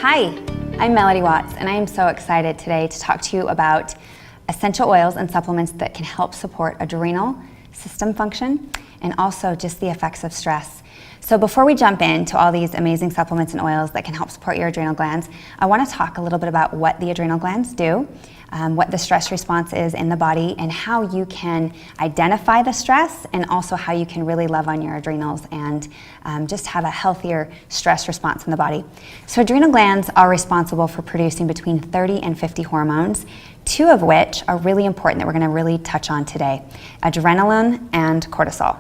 Hi, I'm Melody Watts, and I am so excited today to talk to you about essential oils and supplements that can help support adrenal system function and also just the effects of stress. So before we jump into all these amazing supplements and oils that can help support your adrenal glands, I want to talk a little bit about what the adrenal glands do, what the stress response is in the body, and how you can identify the stress, and also how you can really love on your adrenals and just have a healthier stress response in the body. So adrenal glands are responsible for producing between 30 and 50 hormones, two of which are really important that we're going to really touch on today: adrenaline and cortisol.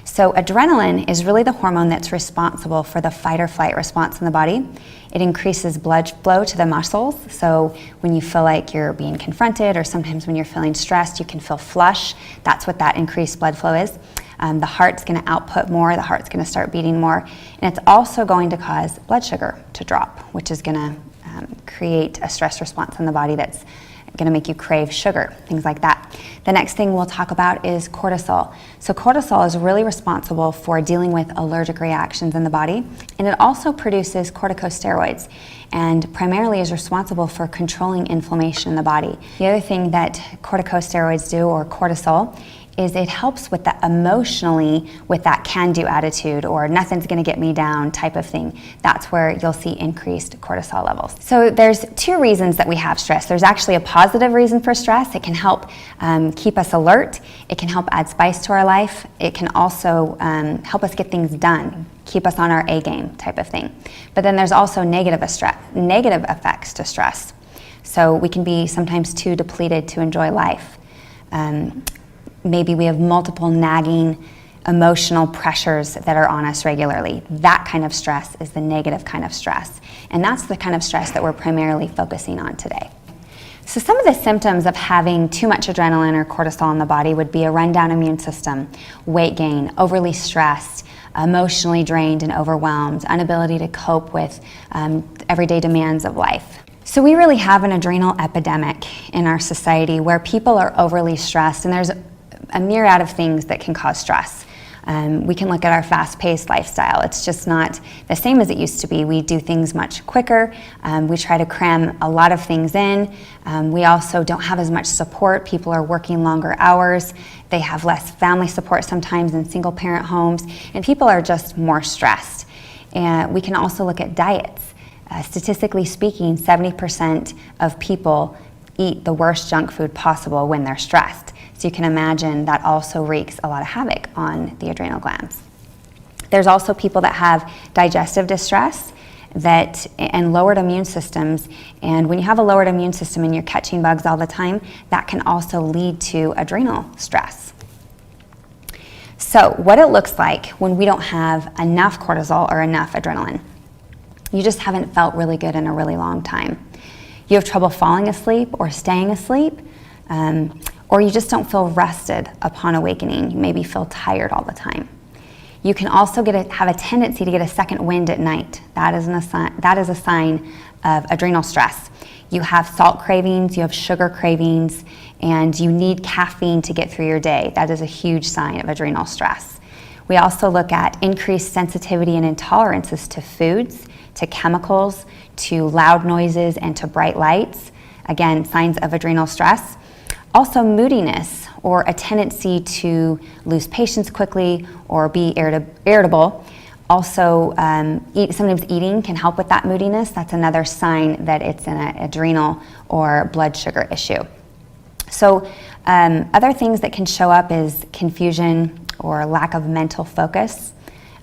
So adrenaline is really the hormone that's responsible for the fight or flight response in the body. It increases blood flow to the muscles. So when you feel like you're being confronted, or sometimes when you're feeling stressed, you can feel flush. That's what that increased blood flow is. The heart's going to output more, the heart's going to start beating more, and it's also going to cause blood sugar to drop, which is going to create a stress response in the body that's going to make you crave sugar, things like that. The next thing we'll talk about is cortisol. So cortisol is really responsible for dealing with allergic reactions in the body, and it also produces corticosteroids, and primarily is responsible for controlling inflammation in the body. The other thing that corticosteroids do, or cortisol, is it helps with that emotionally, with that can-do attitude, or nothing's gonna get me down type of thing. That's where you'll see increased cortisol levels. So there's two reasons that we have stress. There's actually a positive reason for stress. It can help keep us alert. It can help add spice to our life. It can also help us get things done, keep us on our A game type of thing. But then there's also negative effects to stress. So we can be sometimes too depleted to enjoy life. Maybe we have multiple nagging emotional pressures that are on us regularly. That kind of stress is the negative kind of stress. And that's the kind of stress that we're primarily focusing on today. So some of the symptoms of having too much adrenaline or cortisol in the body would be a rundown immune system, weight gain, overly stressed, emotionally drained and overwhelmed, inability to cope with everyday demands of life. So we really have an adrenal epidemic in our society where people are overly stressed, and there's a myriad of things that can cause stress. We can look at our fast-paced lifestyle. It's just not the same as it used to be. We do things much quicker. We try to cram a lot of things in. We also don't have as much support. People are working longer hours. They have less family support sometimes in single-parent homes, and people are just more stressed. And we can also look at diets. Statistically speaking, 70% of people eat the worst junk food possible when they're stressed. So you can imagine that also wreaks a lot of havoc on the adrenal glands. There's also people that have digestive distress and lowered immune systems. And when you have a lowered immune system and you're catching bugs all the time, that can also lead to adrenal stress. So what it looks like when we don't have enough cortisol or enough adrenaline: you just haven't felt really good in a really long time. You have trouble falling asleep or staying asleep, or you just don't feel rested upon awakening. You maybe feel tired all the time. You can also have a tendency to get a second wind at night. That is a sign of adrenal stress. You have salt cravings, you have sugar cravings, and you need caffeine to get through your day. That is a huge sign of adrenal stress. We also look at increased sensitivity and intolerances to foods, to chemicals, to loud noises, and to bright lights. Again, signs of adrenal stress. Also moodiness, or a tendency to lose patience quickly or be irritable. Also, sometimes eating can help with that moodiness. That's another sign that it's an adrenal or blood sugar issue. So other things that can show up is confusion or lack of mental focus,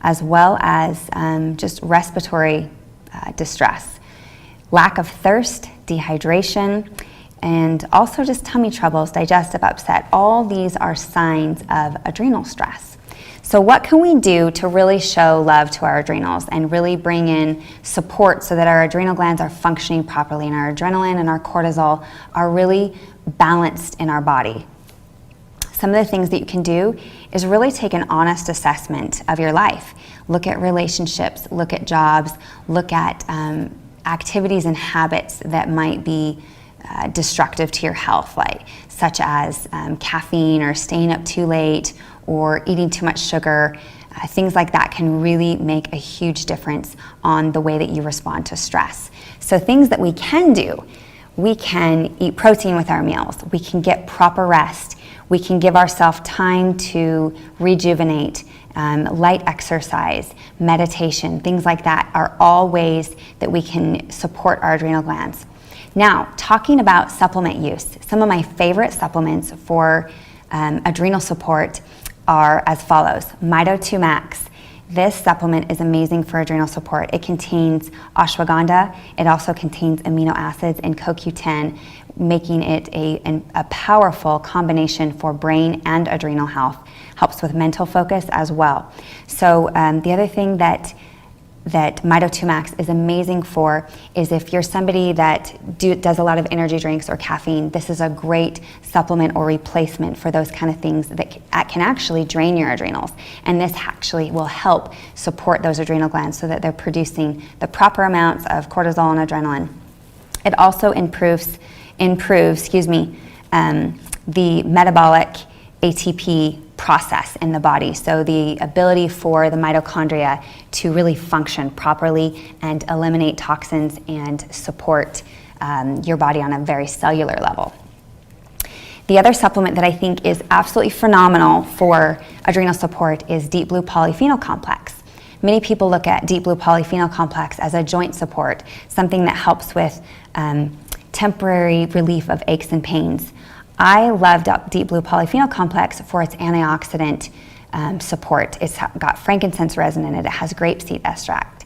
as well as just respiratory distress, lack of thirst, dehydration, and also just tummy troubles, digestive upset. All these are signs of adrenal stress. So what can we do to really show love to our adrenals and really bring in support so that our adrenal glands are functioning properly and our adrenaline and our cortisol are really balanced in our body? Some of the things that you can do is really take an honest assessment of your life. Look at relationships, look at jobs, look at activities and habits that might be destructive to your health, such as caffeine or staying up too late or eating too much sugar. things like that can really make a huge difference on the way that you respond to stress. So things that we can do: we can eat protein with our meals, we can get proper rest, we can give ourselves time to rejuvenate, light exercise, meditation, things like that are all ways that we can support our adrenal glands. Now, talking about supplement use, some of my favorite supplements for adrenal support are as follows. Mito 2 Max. This supplement is amazing for adrenal support. It contains ashwagandha. It also contains amino acids and CoQ10, making it a powerful combination for brain and adrenal health. Helps with mental focus as well. So the other thing that Mito 2 Max is amazing for is if you're somebody that does a lot of energy drinks or caffeine, this is a great supplement or replacement for those kind of things that can actually drain your adrenals. And this actually will help support those adrenal glands so that they're producing the proper amounts of cortisol and adrenaline. It also improves the metabolic ATP process in the body, so the ability for the mitochondria to really function properly and eliminate toxins and support your body on a very cellular level. The other supplement that I think is absolutely phenomenal for adrenal support is Deep Blue Polyphenol Complex. Many people look at Deep Blue Polyphenol Complex as a joint support, something that helps with temporary relief of aches and pains. I love Deep Blue Polyphenol Complex for its antioxidant support. It's got frankincense resin in it. It has grapeseed extract.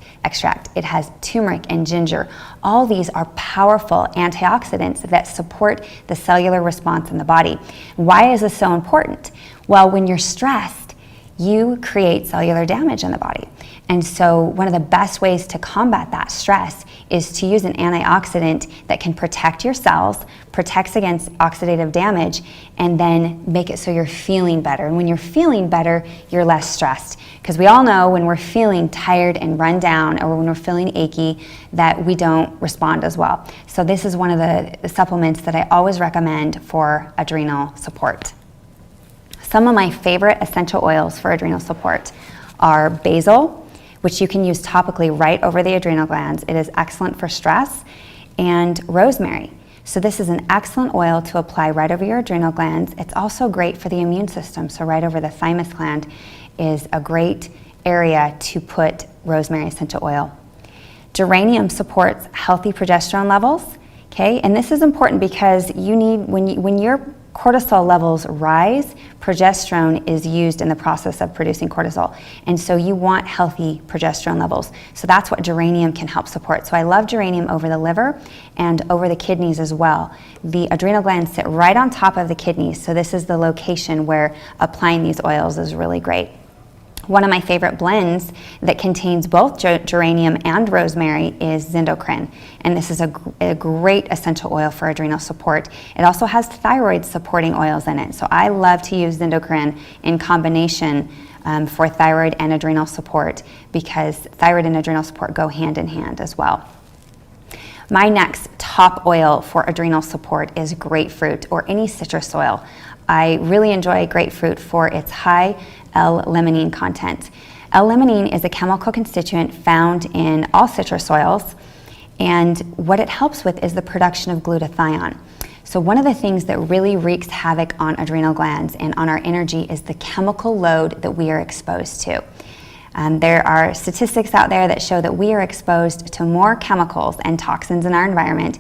It has turmeric and ginger. All these are powerful antioxidants that support the cellular response in the body. Why is this so important? Well, when you're stressed, you create cellular damage in the body. And so one of the best ways to combat that stress is to use an antioxidant that can protect your cells, protects against oxidative damage, and then make it so you're feeling better. And when you're feeling better, you're less stressed. Because we all know when we're feeling tired and run down, or when we're feeling achy, that we don't respond as well. So this is one of the supplements that I always recommend for adrenal support. Some of my favorite essential oils for adrenal support are basil, which you can use topically right over the adrenal glands. It is excellent for stress, and rosemary. So this is an excellent oil to apply right over your adrenal glands. It's also great for the immune system. So right over the thymus gland is a great area to put rosemary essential oil. Geranium supports healthy progesterone levels. Okay, and this is important because you need, when your cortisol levels rise, progesterone is used in the process of producing cortisol. And so you want healthy progesterone levels. So that's what geranium can help support. So I love geranium over the liver and over the kidneys as well. The adrenal glands sit right on top of the kidneys. So this is the location where applying these oils is really great. One of my favorite blends that contains both geranium and rosemary is Zindocrine, and this is a great essential oil for adrenal support. It also has thyroid supporting oils in it, so I love to use Zindocrine in combination for thyroid and adrenal support, because thyroid and adrenal support go hand in hand as well. My next top oil for adrenal support is grapefruit or any citrus oil. I really enjoy grapefruit for its high L-limonene content. L-limonene is a chemical constituent found in all citrus oils, and what it helps with is the production of glutathione. So one of the things that really wreaks havoc on adrenal glands and on our energy is the chemical load that we are exposed to. There are statistics out there that show that we are exposed to more chemicals and toxins in our environment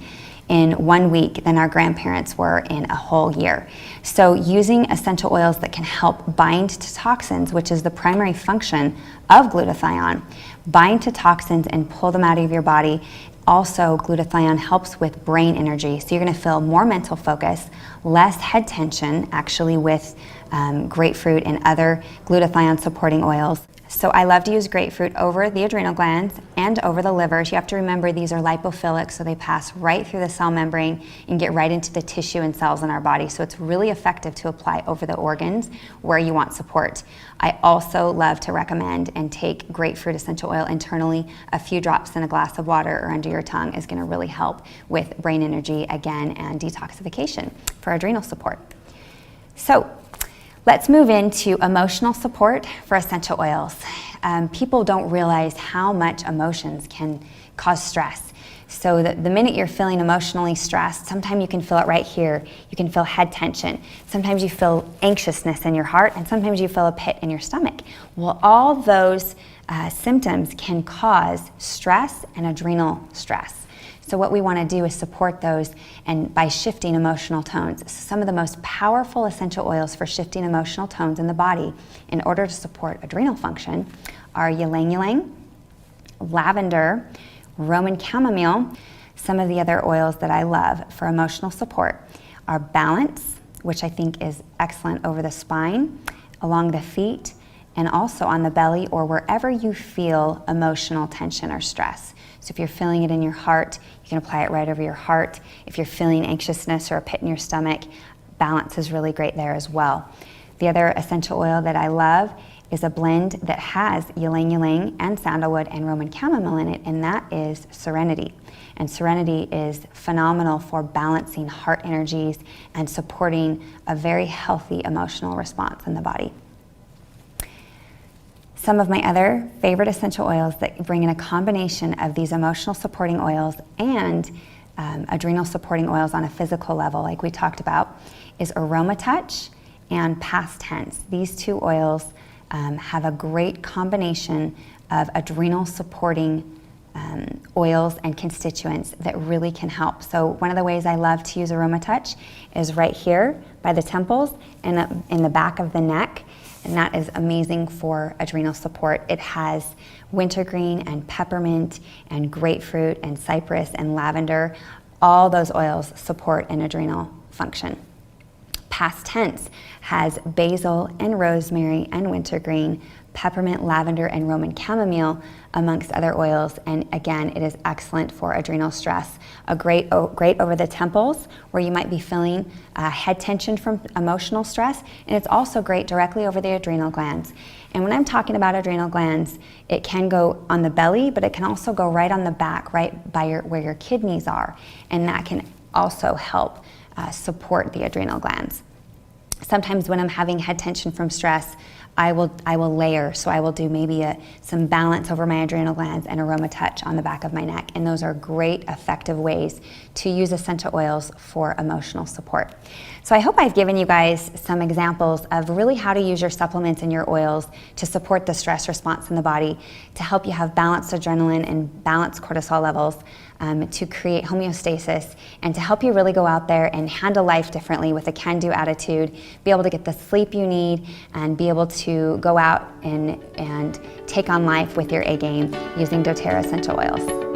in 1 week than our grandparents were in a whole year. So using essential oils that can help bind to toxins, which is the primary function of glutathione, bind to toxins and pull them out of your body. Also, glutathione helps with brain energy, so you're going to feel more mental focus, less head tension, actually, with grapefruit and other glutathione supporting oils. So I love to use grapefruit over the adrenal glands and over the livers. You have to remember these are lipophilic, so they pass right through the cell membrane and get right into the tissue and cells in our body. So it's really effective to apply over the organs where you want support. I also love to recommend and take grapefruit essential oil internally. A few drops in a glass of water or under your tongue is going to really help with brain energy again and detoxification for adrenal support. So Let's move into emotional support for essential oils. People don't realize how much emotions can cause stress. So the minute you're feeling emotionally stressed, sometimes you can feel it right here. You can feel head tension. Sometimes you feel anxiousness in your heart, and sometimes you feel a pit in your stomach. Well, all those symptoms can cause stress and adrenal stress. So what we want to do is support those and by shifting emotional tones. Some of the most powerful essential oils for shifting emotional tones in the body in order to support adrenal function are ylang ylang, lavender, Roman chamomile. Some of the other oils that I love for emotional support are balance, which I think is excellent over the spine, along the feet, and also on the belly or wherever you feel emotional tension or stress. So if you're feeling it in your heart, you can apply it right over your heart. If you're feeling anxiousness or a pit in your stomach, balance is really great there as well. The other essential oil that I love is a blend that has ylang ylang and sandalwood and Roman chamomile in it, and that is Serenity. And Serenity is phenomenal for balancing heart energies and supporting a very healthy emotional response in the body. Some of my other favorite essential oils that bring in a combination of these emotional supporting oils and adrenal supporting oils on a physical level, like we talked about, is Aroma Touch and Past Tense. These two oils have a great combination of adrenal supporting oils and constituents that really can help. So one of the ways I love to use Aroma Touch is right here by the temples and in the back of the neck. And that is amazing for adrenal support. It has wintergreen and peppermint and grapefruit and cypress and lavender. All those oils support an adrenal function. Past Tense has basil and rosemary and wintergreen, peppermint, lavender, and Roman chamomile, amongst other oils. And again, it is excellent for adrenal stress. Great over the temples, where you might be feeling head tension from emotional stress. And it's also great directly over the adrenal glands. And when I'm talking about adrenal glands, it can go on the belly, but it can also go right on the back, right by where your kidneys are. And that can also help support the adrenal glands. Sometimes when I'm having head tension from stress, I will layer. So I will do maybe some balance over my adrenal glands and Aroma Touch on the back of my neck. And those are great, effective ways to use essential oils for emotional support. So I hope I've given you guys some examples of really how to use your supplements and your oils to support the stress response in the body, to help you have balanced adrenaline and balanced cortisol levels, to create homeostasis, and to help you really go out there and handle life differently with a can-do attitude, be able to get the sleep you need, and be able to go out and take on life with your A game using doTERRA essential oils.